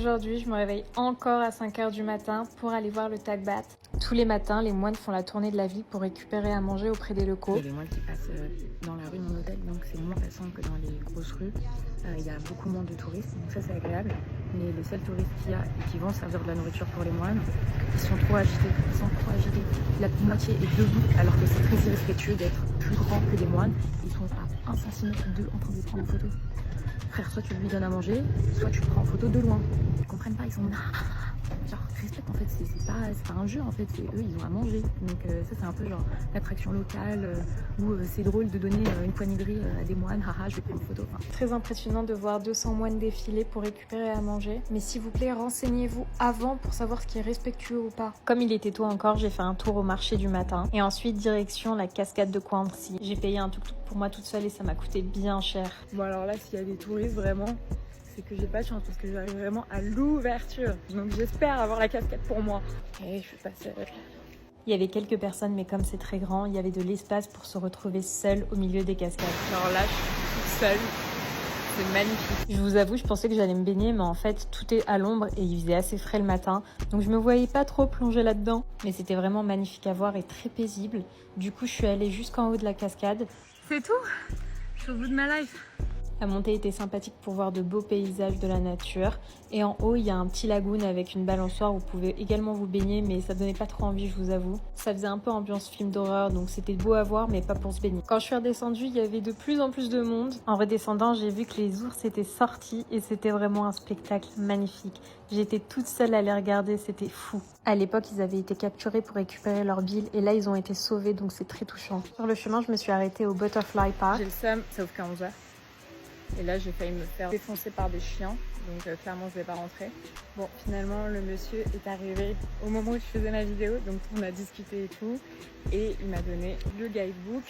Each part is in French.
Aujourd'hui, je me réveille encore à 5 h du matin pour aller voir le Takbat. Tous les matins, les moines font la tournée de la ville pour récupérer à manger auprès des locaux. Il y a des moines qui passent dans la rue de mon hôtel, donc c'est moins passant que dans les grosses rues. Il y a beaucoup moins de touristes, donc ça c'est agréable. Mais les seuls touristes qu'il y a et qui vont servir de la nourriture pour les moines, ils sont trop agités. La moitié est debout, alors que c'est très irrespectueux d'être plus grand que des moines. Ils sont à 1 centimètre d'eux en train de prendre une photo. Frère, soit tu lui donnes à manger, soit tu prends en photo de loin. Ils comprennent pas, ils sont là. Genre, respecte en fait, c'est pas un jeu en fait, c'est eux, ils ont à manger. Donc ça c'est un peu genre l'attraction locale où c'est drôle de donner une poignée de riz à des moines, haha, je vais prendre une photo. Enfin. Très impressionnant de voir 200 moines défiler pour récupérer à manger. Mais s'il vous plaît, renseignez-vous avant pour savoir ce qui est respectueux ou pas. Comme il était tôt encore, j'ai fait un tour au marché du matin. Et ensuite, direction la cascade de Kwansi. J'ai payé un tuk-tuk pour moi toute seule et ça m'a coûté bien cher. Bon alors là, s'il y a des touristes vraiment, c'est que j'ai pas de chance parce que j'arrive vraiment à l'ouverture. Donc j'espère avoir la cascade pour moi. Et je suis passée. Il y avait quelques personnes, mais comme c'est très grand, il y avait de l'espace pour se retrouver seule au milieu des cascades. Alors là, je suis toute seule. C'est magnifique. Je vous avoue, je pensais que j'allais me baigner, mais en fait, tout est à l'ombre et il faisait assez frais le matin. Donc je me voyais pas trop plonger là-dedans. Mais c'était vraiment magnifique à voir et très paisible. Du coup, je suis allée jusqu'en haut de la cascade. C'est tout. Je suis au bout de ma life. La montée était sympathique pour voir de beaux paysages de la nature. Et en haut, il y a un petit lagoon avec une balançoire. Vous pouvez également vous baigner, mais ça donnait pas trop envie, je vous avoue. Ça faisait un peu ambiance film d'horreur, donc c'était beau à voir, mais pas pour se baigner. Quand je suis redescendue, il y avait de plus en plus de monde. En redescendant, j'ai vu que les ours étaient sortis et c'était vraiment un spectacle magnifique. J'étais toute seule à les regarder, c'était fou. À l'époque, ils avaient été capturés pour récupérer leur bile et là, ils ont été sauvés, donc c'est très touchant. Sur le chemin, je me suis arrêtée au Butterfly Park. J'ai le seum, sauf qu'à 11 h. Et là, j'ai failli me faire défoncer par des chiens. Donc clairement, je vais pas rentrer. Bon, finalement, le monsieur est arrivé au moment où je faisais ma vidéo. Donc on a discuté et tout. Et il m'a donné le guidebook.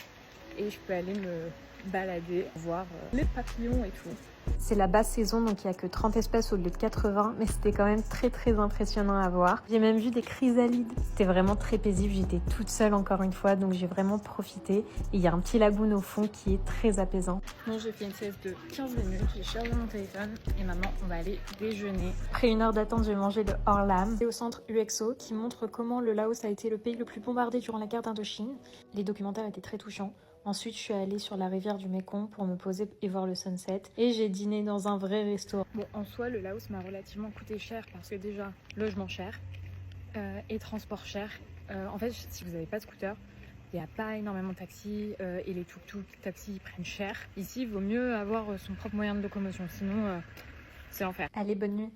Et je peux aller me balader, voir les papillons et tout. C'est la basse saison, donc il n'y a que 30 espèces au lieu de 80, mais c'était quand même très impressionnant à voir. J'ai même vu des chrysalides. C'était vraiment très paisible, j'étais toute seule encore une fois, donc j'ai vraiment profité. Et il y a un petit lagoon au fond qui est très apaisant. Donc j'ai fait une sieste de 15 minutes, j'ai chargé mon téléphone et maintenant on va aller déjeuner. Après 1 heure d'attente, j'ai mangé le Orlam. C'est au centre UXO qui montre comment le Laos a été le pays le plus bombardé durant la guerre d'Indochine. Les documentaires étaient très touchants. Ensuite, je suis allée sur la rivière du Mékong pour me poser et voir le sunset. Et j'ai dîné dans un vrai restaurant. Bon, en soi, le Laos m'a relativement coûté cher parce que déjà, logement cher et transport cher. En fait, si vous n'avez pas de scooter, il n'y a pas énormément de taxis et les tuk-tuk, taxis, ils prennent cher. Ici, il vaut mieux avoir son propre moyen de locomotion, sinon c'est l'enfer. Allez, bonne nuit.